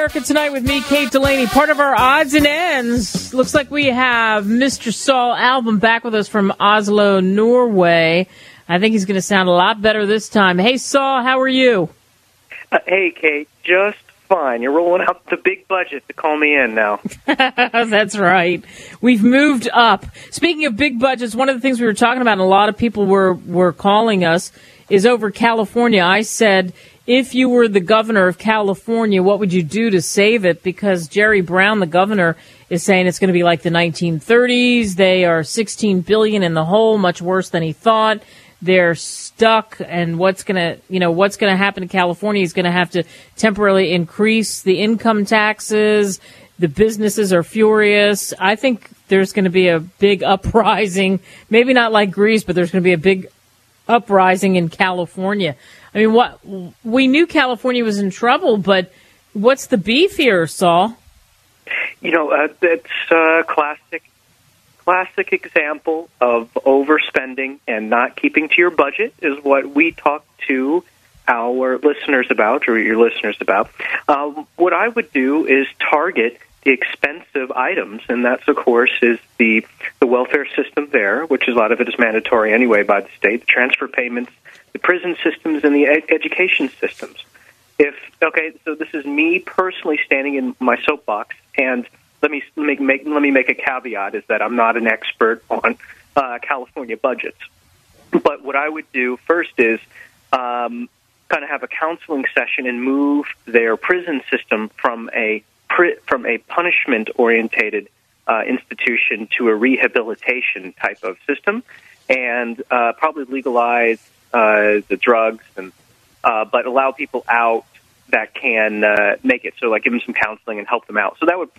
America Tonight with me, Kate Delaney. Part of our odds and ends. Looks like we have Mr. Saul Albom back with us from Oslo, Norway. I think he's going to sound a lot better this time. Hey, Saul, how are you? Hey, Kate, just fine. You're rolling out the big budget to call me in now. That's right. We've moved up. Speaking of big budgets, one of the things we were talking about, and a lot of people were calling us, is over California. I said, if you were the governor of California, what would you do to save it? Because Jerry Brown, the governor, is saying it's going to be like the 1930s. They are $16 billion in the hole, much worse than he thought. They're stuck, and what's going to happen to California is going to have to temporarily increase the income taxes. The businesses are furious. I think there's going to be a big uprising, maybe not like Greece, but there's going to be a big uprising in California. I mean, we knew California was in trouble, but what's the beef here, Saul? It's a classic example of overspending and not keeping to your budget is what we talk to our listeners about, or your listeners about. What I would do is target the expensive items, and that's, of course, is the welfare system there, which is a lot of it is mandatory anyway by the state, the transfer payments, the prison systems, and the education systems. So this is me personally standing in my soapbox, and let me make a caveat is that I'm not an expert on California budgets. But what I would do first is kind of have a counseling session and move their prison system from a punishment-orientated institution to a rehabilitation type of system, and probably legalize the drugs, and but allow people out that can make it. So, like, give them some counseling and help them out. So that would,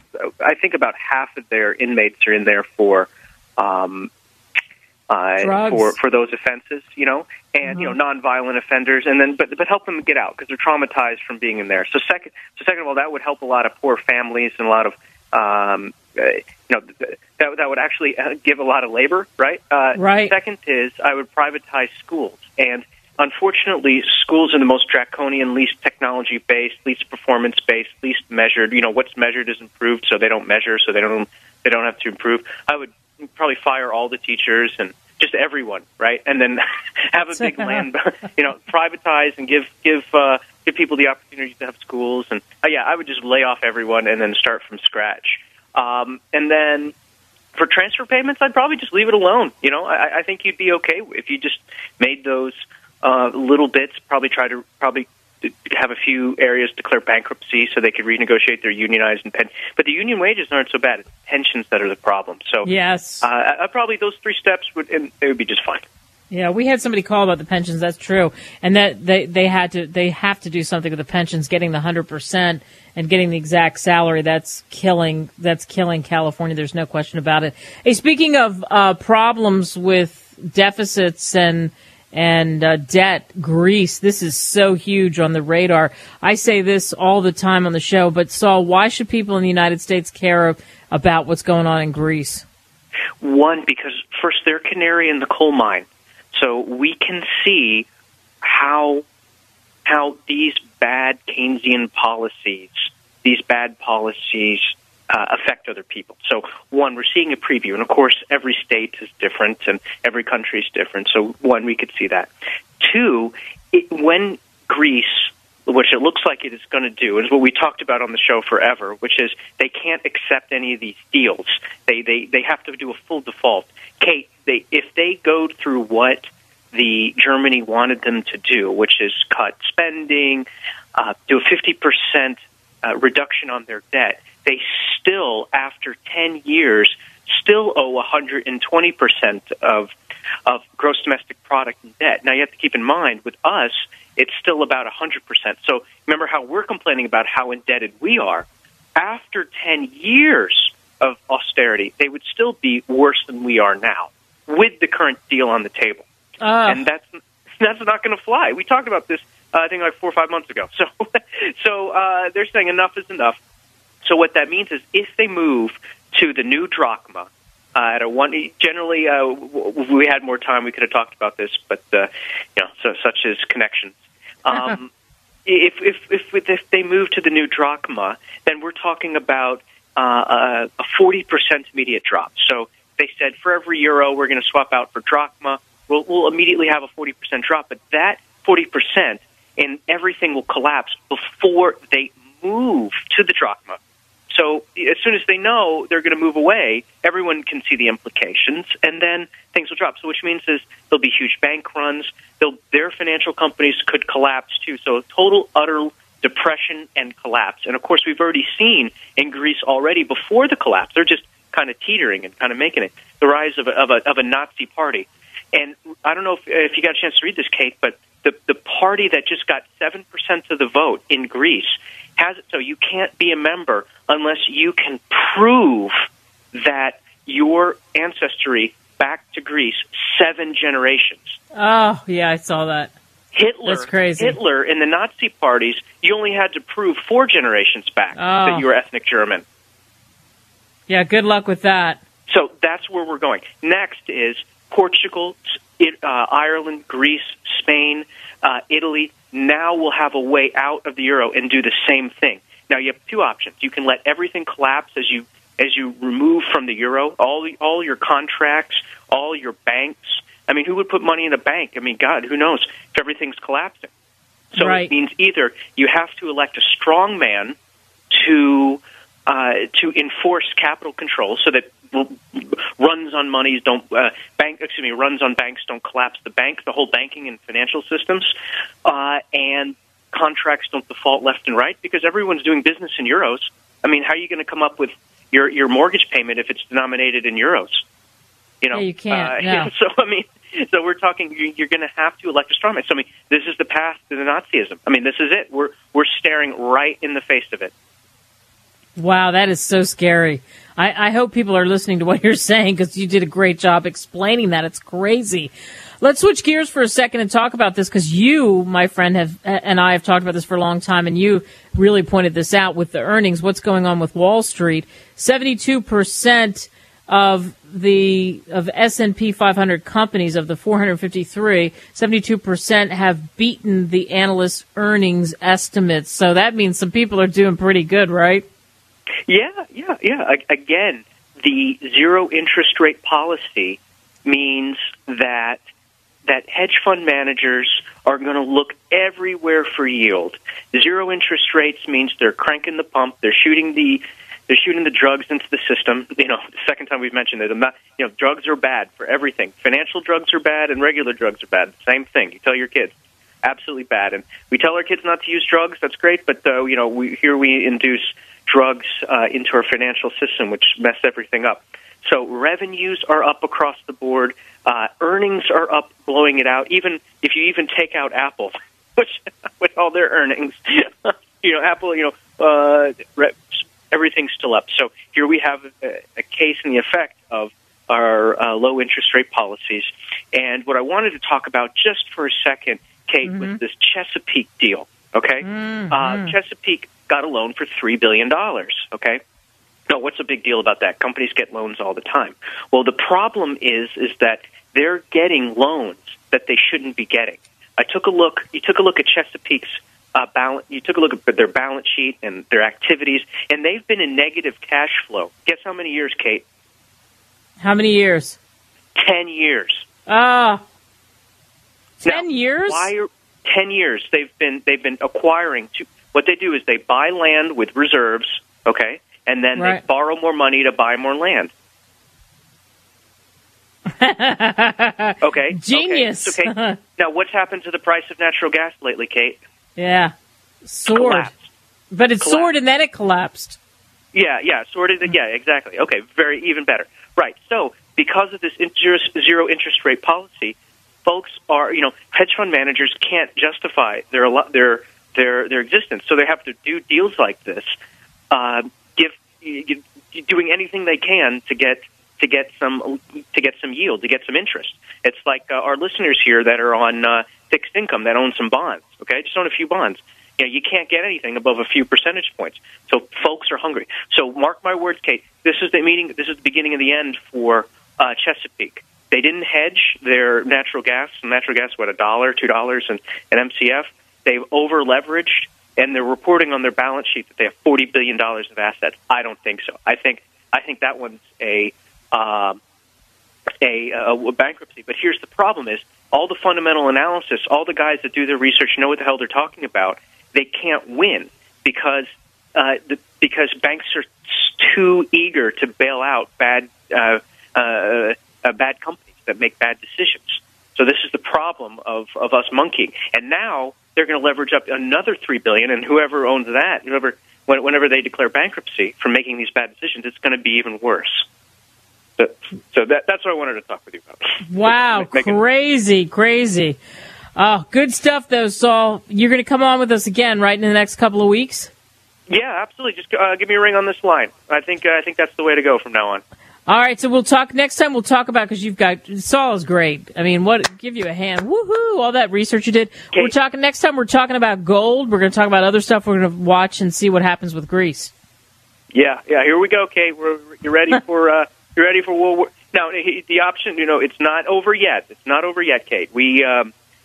I think, about half of their inmates are in there for those offenses, and nonviolent offenders, and then but help them get out because they're traumatized from being in there. So second of all, that would help a lot of poor families and a lot of that would actually give a lot of labor, right? Right. Second is I would privatize schools, and unfortunately, schools are the most draconian, least technology-based, least performance-based, least measured. What's measured is improved, so they don't measure, so they don't have to improve. I would probably fire all the teachers and just everyone, right? And then have a big land, privatize and give people the opportunity to have schools. And I would just lay off everyone and then start from scratch. And then for transfer payments, I'd probably just leave it alone. I think you'd be okay if you just made those little bits. Probably have a few areas declare bankruptcy so they could renegotiate their unionized and but the union wages aren't so bad. It's pensions that are the problem. So yes, probably those three steps it would be just fine. Yeah, we had somebody call about the pensions. That's true, and that they have to do something with the pensions, getting the 100% and getting the exact salary. That's killing California. There's no question about it. Hey, speaking of problems with deficits and debt, Greece, this is so huge on the radar. I say this all the time on the show, but Saul, why should people in the United States care about what's going on in Greece? One, because first, they're canary in the coal mine. So we can see how these bad Keynesian policies, affect other people. So, one, we're seeing a preview, and of course, every state is different and every country is different. So, one, we could see that. Two, when Greece, which it looks like it is going to do, is what we talked about on the show forever, which is they can't accept any of these deals. They have to do a full default. Kate, if they go through what the Germany wanted them to do, which is cut spending, do a 50% reduction on their debt, they still, after 10 years, still owe 120% of gross domestic product in debt. Now, you have to keep in mind, with us, it's still about 100%. So remember how we're complaining about how indebted we are. After 10 years of austerity, they would still be worse than we are now with the current deal on the table. And that's not going to fly. We talked about this, I think, like 4 or 5 months ago. So they're saying enough is enough. So what that means is if they move to the new drachma, at a one, generally, if we had more time, we could have talked about this, but so such as connections. if they move to the new drachma, then we're talking about a 40% immediate drop. So they said for every euro we're going to swap out for drachma. We'll immediately have a 40% drop, but that 40% and everything will collapse before they move to the drachma. So as soon as they know they're going to move away, everyone can see the implications, and then things will drop. So which means is there'll be huge bank runs. Their financial companies could collapse too. So total, utter depression and collapse. And of course, we've already seen in Greece already before the collapse. They're just kind of teetering and kind of making it. The rise of a Nazi party. And I don't know if you got a chance to read this, Kate, but the party that just got 7% of the vote in Greece has it so you can't be a member unless you can prove that your ancestry back to Greece 7 generations. Oh, yeah, I saw that. That's crazy. Hitler and the Nazi parties, you only had to prove 4 generations back that you were ethnic German. Yeah, good luck with that. So that's where we're going. Next is Portugal, Ireland, Greece, Spain, Italy. Now we'll have a way out of the euro and do the same thing. Now you have 2 options. You can let everything collapse as you remove from the euro, all your contracts, all your banks. I mean, who would put money in a bank? I mean, God, who knows if everything's collapsing? So It means either you have to elect a strong man to enforce capital control so that runs on monies runs on banks don't collapse the whole banking and financial systems, and contracts don't default left and right because everyone's doing business in euros. I mean, how are you going to come up with your mortgage payment if it's denominated in euros? You know, you can't. No. So we're talking. You're going to have to elect a strongman. So I mean, this is the path to the Nazism. I mean, this is it. We're staring right in the face of it. Wow, that is so scary. I hope people are listening to what you're saying because you did a great job explaining that. It's crazy. Let's switch gears for a second and talk about this because you, my friend, and I have talked about this for a long time, and you really pointed this out with the earnings. What's going on with Wall Street? 72% of S&P 500 companies of the 453, 72% have beaten the analysts' earnings estimates. So that means some people are doing pretty good, right? Yeah. Again, the zero interest rate policy means that hedge fund managers are going to look everywhere for yield. Zero interest rates means they're cranking the pump, they're shooting the drugs into the system. You know, the second time we've mentioned it, drugs are bad for everything. Financial drugs are bad and regular drugs are bad. Same thing. You tell your kids. Absolutely bad. And we tell our kids not to use drugs. That's great. But, we induce drugs into our financial system, which mess everything up. So revenues are up across the board. Earnings are up, blowing it out. Even if you even take out Apple, which with all their earnings, Apple, everything's still up. So here we have a case in the effect of our low interest rate policies. And what I wanted to talk about just for a second, Kate, was this Chesapeake deal. Okay, Chesapeake got a loan for $3 billion. Okay. Now, what's the big deal about that? Companies get loans all the time. Well, the problem is that they're getting loans that they shouldn't be getting. You took a look at Chesapeake's balance. You took a look at their balance sheet and their activities, and they've been in negative cash flow. Guess how many years, Kate? How many years? 10 years. 10 years? 10 years. They've been acquiring. What they do is they buy land with reserves. Okay. And then they borrow more money to buy more land. Okay. Genius. Okay. Now, what's happened to the price of natural gas lately, Kate? Yeah. Soared. Collapsed. But it soared and then it collapsed. Yeah, soared. Yeah, exactly. Okay, even better. Right. So, because of this zero interest rate policy, folks are, hedge fund managers can't justify their existence. So they have to do deals like this. Doing anything they can to get some yield, to get some interest. It's like our listeners here that are on fixed income that own some bonds. Okay, just own a few bonds. You can't get anything above a few percentage points. So folks are hungry. So mark my words, Kate. This is the beginning of the end for Chesapeake. They didn't hedge their natural gas. Natural gas, $1, $2, and MCF. they've over-leveraged and they're reporting on their balance sheet that they have $40 billion of assets. I don't think so. I think that one's a bankruptcy. But here's the problem: is all the fundamental analysis, all the guys that do their research know what the hell they're talking about. They can't win because banks are too eager to bail out bad companies that make bad decisions. So this is the problem of us monkeying. And now they're going to leverage up another $3 billion, and whoever owns that, whenever they declare bankruptcy for making these bad decisions, it's going to be even worse. So that's what I wanted to talk with you about. Wow, crazy. Oh, good stuff, though, Saul. You're going to come on with us again, right, in the next couple of weeks? Yeah, absolutely. Just give me a ring on this line. I think that's the way to go from now on. All right, so we'll talk next time. We'll talk about, because you've got Saul is great. I mean, give you a hand. Woohoo! All that research you did. Okay. We're talking next time. We're talking about gold. We're going to talk about other stuff. We're going to watch and see what happens with Greece. Yeah. Here we go, Kate. You ready for World War? Now, the option, it's not over yet. It's not over yet, Kate. We,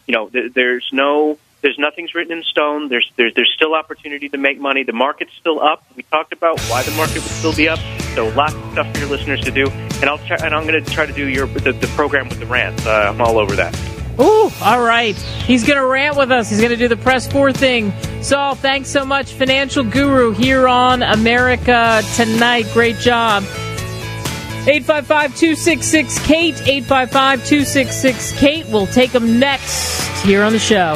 there's nothing's written in stone. There's still opportunity to make money. The market's still up. We talked about why the market would still be up. So lots of stuff for your listeners to do. And I'm going to try to do the program with the rants. I'm all over that. Ooh, all right. He's going to rant with us. He's going to do the Press 4 thing. Saul, thanks so much. Financial Guru here on America Tonight. Great job. 855-266-KATE, 855-266-KATE. We'll take them next here on the show.